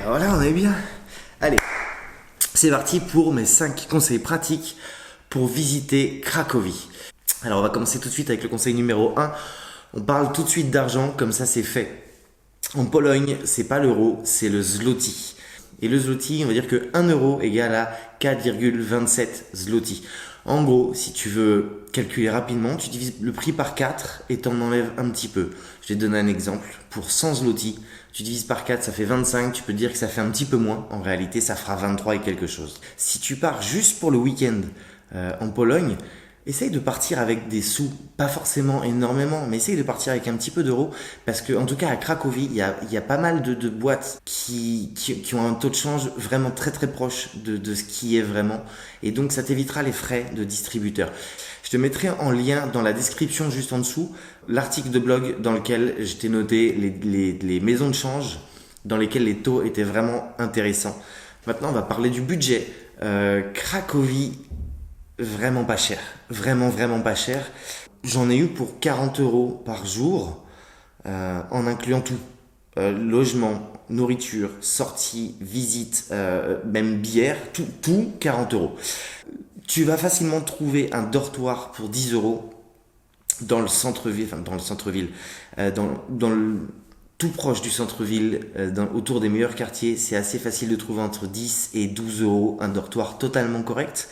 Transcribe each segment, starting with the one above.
Voilà, on est bien. Allez, c'est parti pour mes 5 conseils pratiques pour visiter Cracovie. Alors on va commencer tout de suite avec le conseil numéro 1. On parle tout de suite d'argent, comme ça c'est fait. En Pologne, c'est pas l'euro, c'est le zloty. Et le zloty, on va dire que 1 euro égale à 4,27 zloty. En gros, si tu veux calculer rapidement, tu divises le prix par 4 et t'en enlèves un petit peu. Je vais te donner un exemple. Pour 100 zloty, tu divises par 4, ça fait 25. Tu peux te dire que ça fait un petit peu moins. En réalité, ça fera 23 et quelque chose. Si tu pars juste pour le week-end en Pologne, essaye de partir avec des sous, pas forcément énormément, mais essaye de partir avec un petit peu d'euros, parce que en tout cas à Cracovie, il y a pas mal de boîtes qui ont un taux de change vraiment très très proche de ce qui est vraiment, et donc ça t'évitera les frais de distributeur. Je te mettrai en lien dans la description juste en dessous l'article de blog dans lequel je t'ai noté les maisons de change dans lesquelles les taux étaient vraiment intéressants. Maintenant, on va parler du budget. Cracovie, vraiment pas cher, vraiment pas cher. J'en ai eu pour 40 euros par jour, en incluant tout. Logement, nourriture, sortie, visite, même bière, tout 40 euros. Tu vas facilement trouver un dortoir pour 10 euros dans le centre-ville, tout proche du centre-ville, autour des meilleurs quartiers. C'est assez facile de trouver entre 10 et 12 euros un dortoir totalement correct.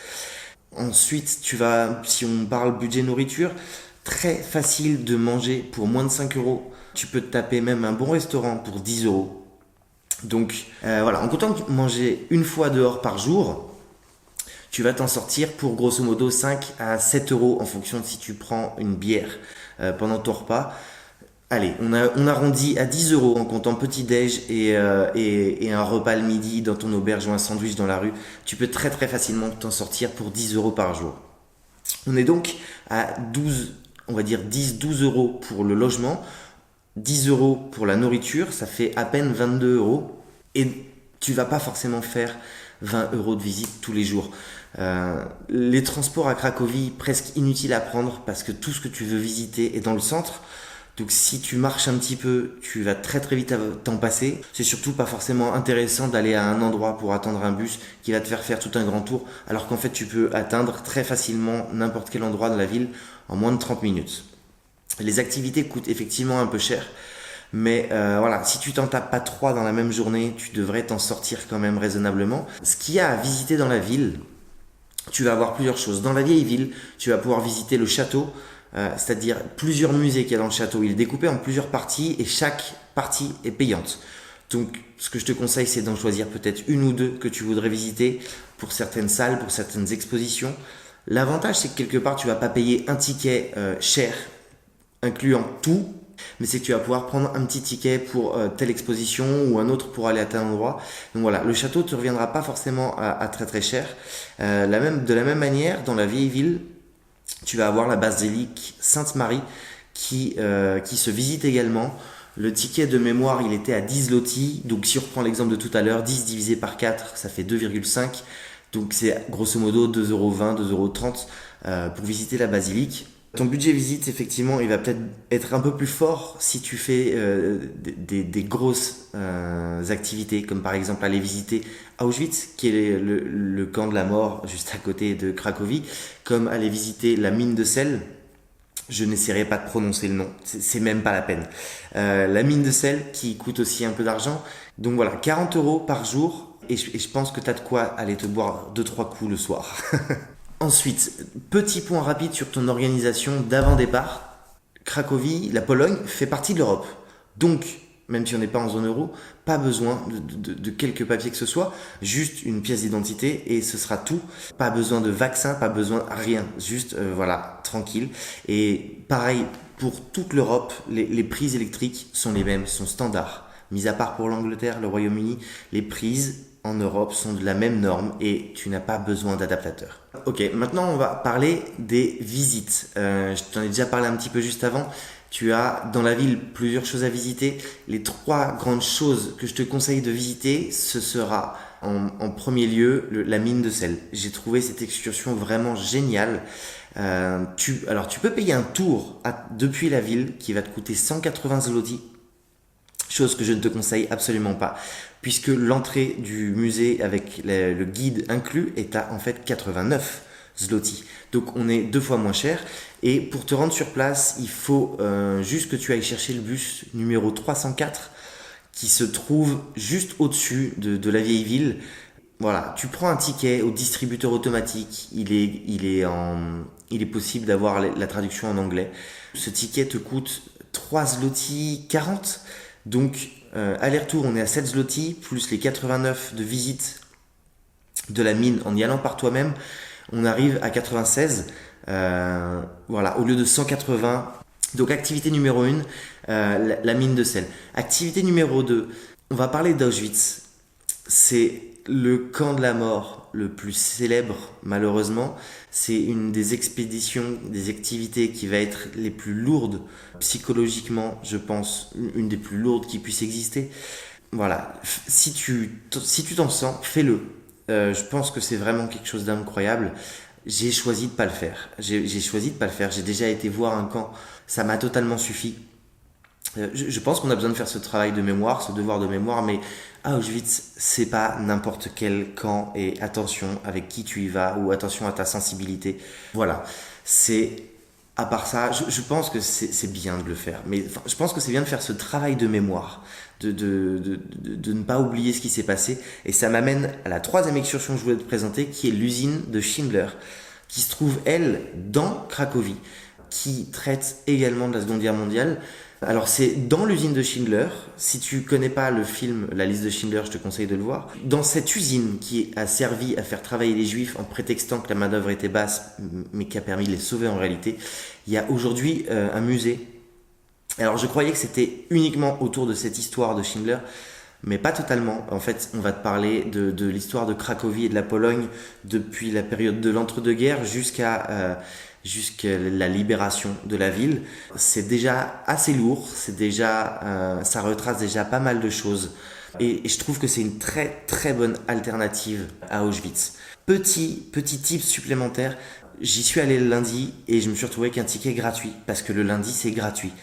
Ensuite, si on parle budget nourriture, très facile de manger pour moins de 5 euros. Tu peux te taper même un bon restaurant pour 10 euros. Donc voilà, en comptant manger une fois dehors par jour, tu vas t'en sortir pour grosso modo 5 à 7 euros en fonction de si tu prends une bière pendant ton repas. Allez, on arrondit à 10 euros en comptant petit-déj et un repas le midi dans ton auberge ou un sandwich dans la rue. Tu peux très très facilement t'en sortir pour 10 euros par jour. On est donc à 10-12 euros pour le logement, 10 euros pour la nourriture, ça fait à peine 22 euros. Et tu vas pas forcément faire 20 euros de visite tous les jours. Les transports à Cracovie, presque inutiles à prendre parce que tout ce que tu veux visiter est dans le centre. Donc si tu marches un petit peu, tu vas très très vite t'en passer. C'est surtout pas forcément intéressant d'aller à un endroit pour attendre un bus qui va te faire tout un grand tour, alors qu'en fait tu peux atteindre très facilement n'importe quel endroit de la ville en moins de 30 minutes. Les activités coûtent effectivement un peu cher, mais voilà, si tu t'en tapes pas 3 dans la même journée, tu devrais t'en sortir quand même raisonnablement. Ce qu'il y a à visiter dans la ville, tu vas avoir plusieurs choses. Dans la vieille ville, tu vas pouvoir visiter le château, c'est-à-dire plusieurs musées qu'il y a dans le château. Il est découpé en plusieurs parties et chaque partie est payante. Donc ce que je te conseille, c'est d'en choisir peut-être une ou deux que tu voudrais visiter pour certaines salles, pour certaines expositions. L'avantage, c'est que quelque part, tu vas pas payer un ticket cher, incluant tout, mais c'est que tu vas pouvoir prendre un petit ticket pour telle exposition ou un autre pour aller à tel endroit. Donc voilà, le château te reviendra pas forcément à très très cher. De la même manière, dans la vieille ville, tu vas avoir la basilique Sainte-Marie qui se visite également. Le ticket de mémoire, il était à 10 zloty. Donc si on reprend l'exemple de tout à l'heure, 10 divisé par 4, ça fait 2,5. Donc c'est grosso modo 2,20 €, 2,30 € pour visiter la basilique. Ton budget visite, effectivement, il va peut-être être un peu plus fort si tu fais des grosses activités, comme par exemple aller visiter Auschwitz, qui est le camp de la mort juste à côté de Cracovie, comme aller visiter la mine de sel. Je n'essaierai pas de prononcer le nom, c'est même pas la peine. La mine de sel qui coûte aussi un peu d'argent. Donc voilà, 40 euros par jour, et je pense que tu as de quoi aller te boire 2-3 coups le soir. Ensuite, petit point rapide sur ton organisation d'avant-départ. Cracovie, la Pologne, fait partie de l'Europe. Donc, même si on n'est pas en zone euro, pas besoin de quelques papiers que ce soit, juste une pièce d'identité et ce sera tout. Pas besoin de vaccin, pas besoin de rien, juste voilà, tranquille. Et pareil, pour toute l'Europe, les prises électriques sont les mêmes, sont standards. Mis à part pour l'Angleterre, le Royaume-Uni, les prises en Europe sont de la même norme et tu n'as pas besoin d'adaptateur. Ok, maintenant on va parler des visites. Je t'en ai déjà parlé un petit peu juste avant. Tu as dans la ville plusieurs choses à visiter. Les 3 grandes choses que je te conseille de visiter, ce sera en premier lieu la mine de sel. J'ai trouvé cette excursion vraiment géniale. Tu peux payer un tour depuis la ville qui va te coûter 180 zloty. Chose que je ne te conseille absolument pas, puisque l'entrée du musée avec le guide inclus est à en fait 89 zloty. Donc on est 2 fois moins cher. Et pour te rendre sur place, il faut juste que tu ailles chercher le bus numéro 304 qui se trouve juste au-dessus de la vieille ville. Voilà, tu prends un ticket au distributeur automatique, il est possible d'avoir la traduction en anglais. Ce ticket te coûte 3 zloty 40, donc aller-retour on est à 7 zloty, plus les 89 de visite de la mine en y allant par toi-même, on arrive à 96, voilà, au lieu de 180. Donc activité numéro 1, la mine de sel. Activité numéro 2, on va parler d'Auschwitz. C'est le camp de la mort le plus célèbre, malheureusement. C'est une des expéditions, des activités qui va être les plus lourdes psychologiquement, je pense, une des plus lourdes qui puisse exister. Voilà, si tu t'en sens, fais-le. Je pense que c'est vraiment quelque chose d'incroyable. J'ai choisi de pas le faire. J'ai choisi de pas le faire. J'ai déjà été voir un camp. Ça m'a totalement suffi. Je pense qu'on a besoin de faire ce travail de mémoire, ce devoir de mémoire, mais à Auschwitz, c'est pas n'importe quel camp, et attention avec qui tu y vas, ou attention à ta sensibilité. Voilà, à part ça, je pense que c'est bien de le faire, mais enfin, je pense que c'est bien de faire ce travail de mémoire, de ne pas oublier ce qui s'est passé, et ça m'amène à la 3e excursion que je voulais te présenter, qui est l'usine de Schindler, qui se trouve, elle, dans Cracovie, qui traite également de la Seconde Guerre mondiale. Alors c'est dans l'usine de Schindler, si tu connais pas le film La liste de Schindler, je te conseille de le voir. Dans cette usine qui a servi à faire travailler les juifs en prétextant que la main d'œuvre était basse, mais qui a permis de les sauver en réalité, il y a aujourd'hui un musée. Alors je croyais que c'était uniquement autour de cette histoire de Schindler, mais pas totalement. En fait, on va te parler de l'histoire de Cracovie et de la Pologne depuis la période de l'entre-deux-guerres jusqu'à la libération de la ville. C'est déjà assez lourd, ça retrace déjà pas mal de choses. Et je trouve que c'est une très très bonne alternative à Auschwitz. Petit tip supplémentaire, j'y suis allé le lundi et je me suis retrouvé avec un ticket gratuit, parce que le lundi c'est gratuit.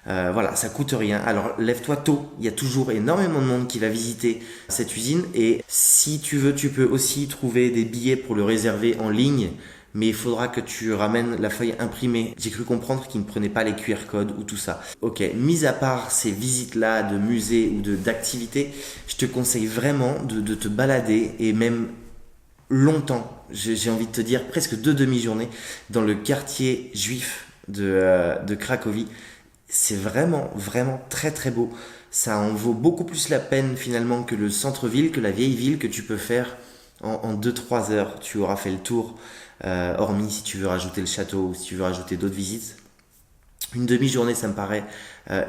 Voilà, ça coûte rien. Alors lève-toi tôt, il y a toujours énormément de monde qui va visiter cette usine, et si tu veux, tu peux aussi trouver des billets pour le réserver en ligne, mais il faudra que tu ramènes la feuille imprimée. J'ai cru comprendre qu'ils ne prenaient pas les QR codes ou tout ça. Ok, mis à part ces visites-là de musées ou d'activités, je te conseille vraiment de te balader, et même longtemps, j'ai envie de te dire presque 2 demi-journées, dans le quartier juif de Cracovie. C'est vraiment, vraiment très très beau. Ça en vaut beaucoup plus la peine finalement que le centre-ville, que la vieille ville, que tu peux faire en 2-3 heures. Tu auras fait le tour, hormis si tu veux rajouter le château ou si tu veux rajouter d'autres visites. Une demi-journée, ça me paraît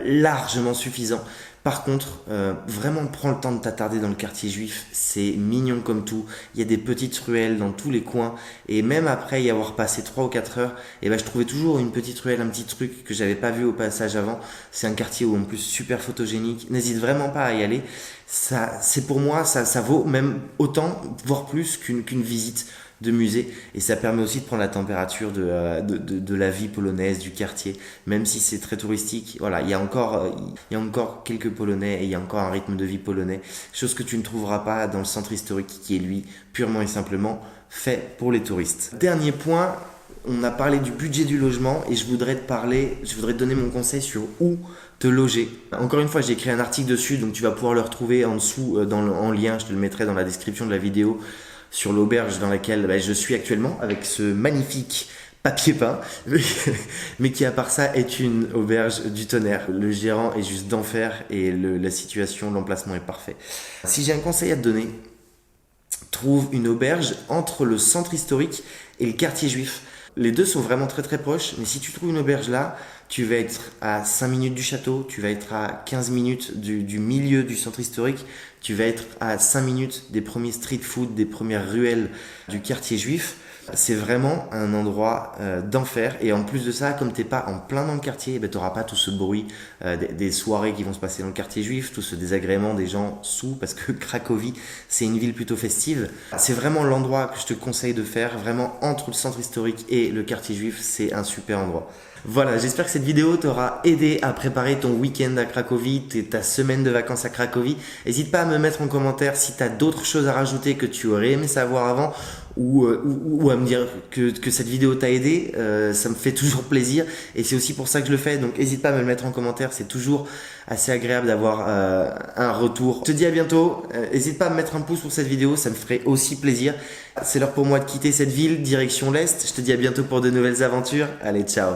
largement suffisant. Par contre, vraiment prends le temps de t'attarder dans le quartier juif. C'est mignon comme tout. Il y a des petites ruelles dans tous les coins. Et même après y avoir passé 3 ou 4 heures, je trouvais toujours une petite ruelle, un petit truc que j'avais pas vu au passage avant. C'est un quartier où en plus super photogénique. N'hésite vraiment pas à y aller. C'est pour moi, ça vaut même autant, voire plus qu'une visite de musée, et ça permet aussi de prendre la température de la vie polonaise, du quartier, même si c'est très touristique. Voilà, il y a encore quelques Polonais, et il y a encore un rythme de vie polonais, chose que tu ne trouveras pas dans le centre historique qui est lui purement et simplement fait pour les touristes. Dernier point, on a parlé du budget du logement, et je voudrais te donner mon conseil sur où te loger. Encore une fois, j'ai écrit un article dessus, donc tu vas pouvoir le retrouver en dessous en lien, je te le mettrai dans la description de la vidéo, sur l'auberge dans laquelle je suis actuellement, avec ce magnifique papier peint, mais qui à part ça est une auberge du tonnerre. Le gérant est juste d'enfer, et la situation, l'emplacement est parfait. Si j'ai un conseil à te donner, trouve une auberge entre le centre historique et le quartier juif. Les deux sont vraiment très très proches, mais si tu trouves une auberge là, tu vas être à 5 minutes du château, tu vas être à 15 minutes du milieu du centre historique, tu vas être à 5 minutes des premiers street food, des premières ruelles du quartier juif. C'est vraiment un endroit d'enfer. Et en plus de ça, comme t'es pas en plein dans le quartier, ben, t'auras pas tout ce bruit des soirées qui vont se passer dans le quartier juif, tout ce désagrément des gens sous, parce que Cracovie, c'est une ville plutôt festive. C'est vraiment l'endroit que je te conseille de faire, vraiment entre le centre historique et le quartier juif, c'est un super endroit. Voilà, j'espère que cette vidéo t'aura aidé à préparer ton week-end à Cracovie, ta semaine de vacances à Cracovie. N'hésite pas à me mettre en commentaire si tu as d'autres choses à rajouter que tu aurais aimé savoir avant ou à me dire que cette vidéo t'a aidé. Ça me fait toujours plaisir et c'est aussi pour ça que je le fais. Donc n'hésite pas à me le mettre en commentaire, c'est toujours assez agréable d'avoir un retour. Je te dis à bientôt, n'hésite pas à me mettre un pouce pour cette vidéo, ça me ferait aussi plaisir. C'est l'heure pour moi de quitter cette ville, direction l'Est. Je te dis à bientôt pour de nouvelles aventures. Allez, ciao!